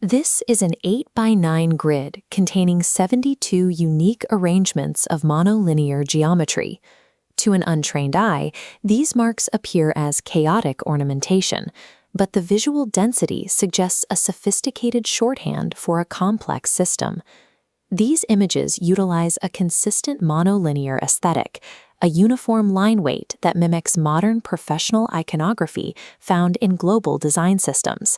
This is an 8x9 grid containing 72 unique arrangements of monolinear geometry. To an untrained eye, these marks appear as chaotic ornamentation, but the visual density suggests a sophisticated shorthand for a complex system. These images utilize a consistent monolinear aesthetic, a uniform line weight that mimics modern professional iconography found in global design systems.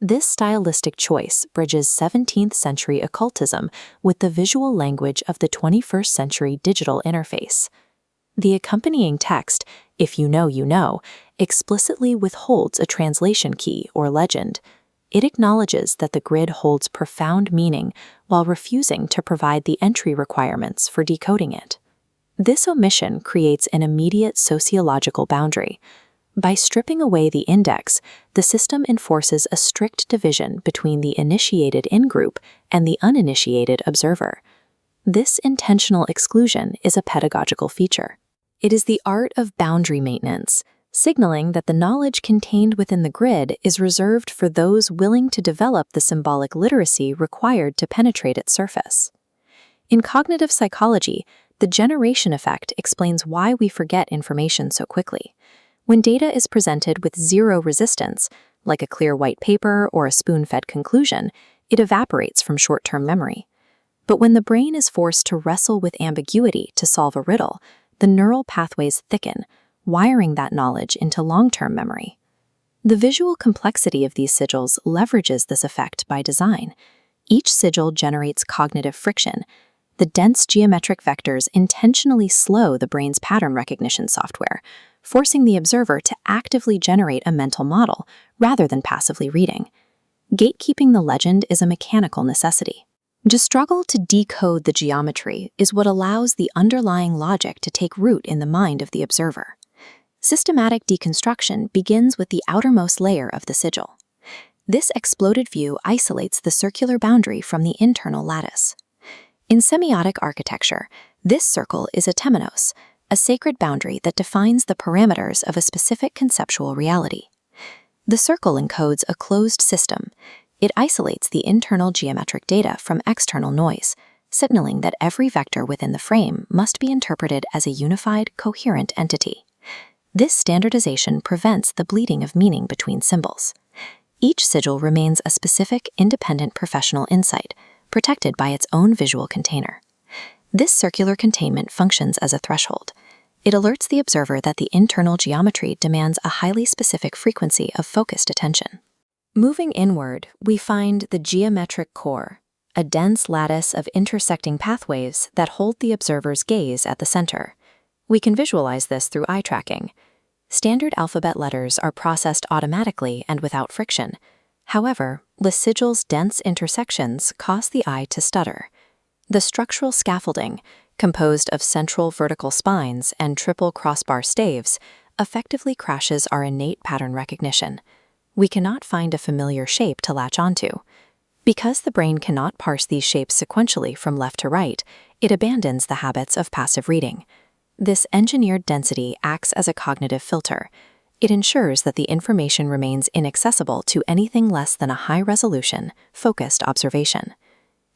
This stylistic choice bridges 17th century occultism with the visual language of the 21st century digital interface. The accompanying text, "If you know, you know," explicitly withholds a translation key or legend. It acknowledges that the grid holds profound meaning while refusing to provide the entry requirements for decoding it. This omission creates an immediate sociological boundary. By stripping away the index, the system enforces a strict division between the initiated in-group and the uninitiated observer. This intentional exclusion is a pedagogical feature. It is the art of boundary maintenance, signaling that the knowledge contained within the grid is reserved for those willing to develop the symbolic literacy required to penetrate its surface. In cognitive psychology, the generation effect explains why we forget information so quickly. When data is presented with zero resistance, like a clear white paper or a spoon-fed conclusion, it evaporates from short-term memory. But when the brain is forced to wrestle with ambiguity to solve a riddle, the neural pathways thicken, wiring that knowledge into long-term memory. The visual complexity of these sigils leverages this effect by design. Each sigil generates cognitive friction. The dense geometric vectors intentionally slow the brain's pattern recognition software, forcing the observer to actively generate a mental model rather than passively reading. Gatekeeping the legend is a mechanical necessity. To struggle to decode the geometry is what allows the underlying logic to take root in the mind of the observer. Systematic deconstruction begins with the outermost layer of the sigil. This exploded view isolates the circular boundary from the internal lattice. In semiotic architecture, this circle is a temenos, a sacred boundary that defines the parameters of a specific conceptual reality. The circle encodes a closed system. It isolates the internal geometric data from external noise, signaling that every vector within the frame must be interpreted as a unified, coherent entity. This standardization prevents the bleeding of meaning between symbols. Each sigil remains a specific, independent professional insight, protected by its own visual container. This circular containment functions as a threshold. It alerts the observer that the internal geometry demands a highly specific frequency of focused attention. Moving inward, we find the geometric core, a dense lattice of intersecting pathways that hold the observer's gaze at the center. We can visualize this through eye tracking. Standard alphabet letters are processed automatically and without friction. However, the sigil's dense intersections cause the eye to stutter. The structural scaffolding, composed of central vertical spines and triple crossbar staves, effectively crashes our innate pattern recognition. We cannot find a familiar shape to latch onto. Because the brain cannot parse these shapes sequentially from left to right, it abandons the habits of passive reading. This engineered density acts as a cognitive filter. It ensures that the information remains inaccessible to anything less than a high-resolution, focused observation.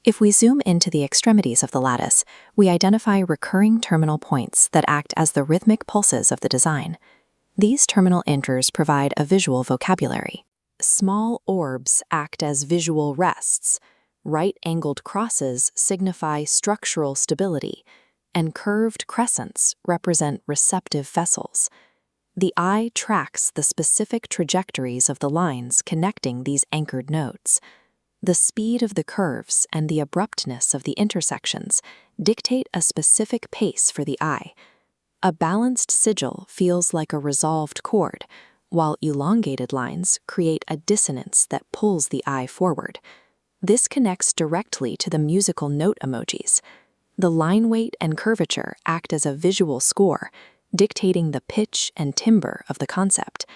If we zoom into the extremities of the lattice, we identify recurring terminal points that act as the rhythmic pulses of the design. These terminal inters provide a visual vocabulary. Small orbs act as visual rests. Right-angled crosses signify structural stability, and curved crescents represent receptive vessels. The eye tracks the specific trajectories of the lines connecting these anchored nodes. The speed of the curves and the abruptness of the intersections dictate a specific pace for the eye. A balanced sigil feels like a resolved chord, while elongated lines create a dissonance that pulls the eye forward. This connects directly to the musical note emojis. The line weight and curvature act as a visual score, dictating the pitch and timbre of the concept.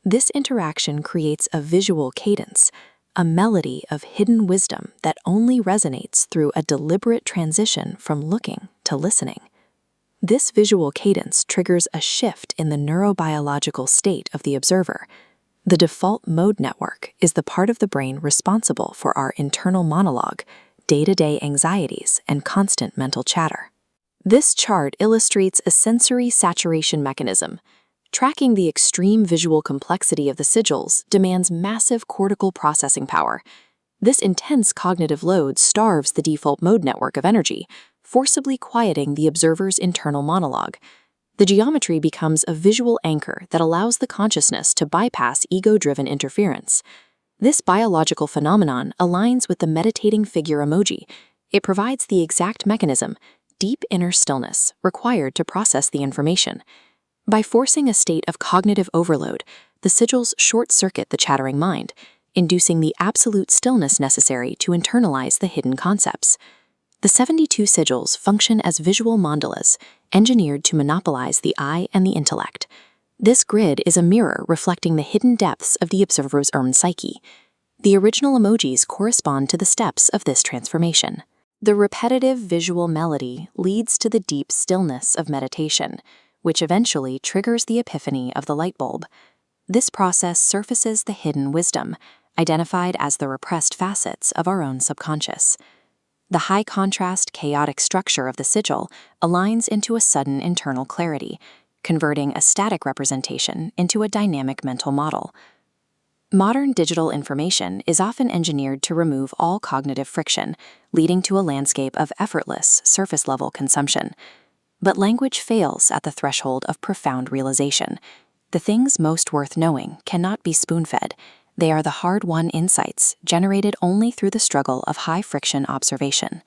This interaction creates a visual cadence, a melody of hidden wisdom that only resonates through a deliberate transition from looking to listening. This visual cadence triggers a shift in the neurobiological state of the observer. The default mode network is the part of the brain responsible for our internal monologue, day-to-day anxieties, and constant mental chatter. This chart illustrates a sensory saturation mechanism. Tracking the extreme visual complexity of the sigils demands massive cortical processing power. This intense cognitive load starves the default mode network of energy, forcibly quieting the observer's internal monologue. The geometry becomes a visual anchor that allows the consciousness to bypass ego-driven interference. This biological phenomenon aligns with the meditating figure emoji. It provides the exact mechanism, deep inner stillness, required to process the information. By forcing a state of cognitive overload, the sigils short-circuit the chattering mind, inducing the absolute stillness necessary to internalize the hidden concepts. The 72 sigils function as visual mandalas, engineered to monopolize the eye and the intellect. This grid is a mirror reflecting the hidden depths of the observer's own psyche. The original emojis correspond to the steps of this transformation. The repetitive visual melody leads to the deep stillness of meditation, which eventually triggers the epiphany of the light bulb. This process surfaces the hidden wisdom, identified as the repressed facets of our own subconscious. The high-contrast, chaotic structure of the sigil aligns into a sudden internal clarity, converting a static representation into a dynamic mental model. Modern digital information is often engineered to remove all cognitive friction, leading to a landscape of effortless, surface-level consumption. But language fails at the threshold of profound realization. The things most worth knowing cannot be spoon-fed. They are the hard-won insights generated only through the struggle of high-friction observation.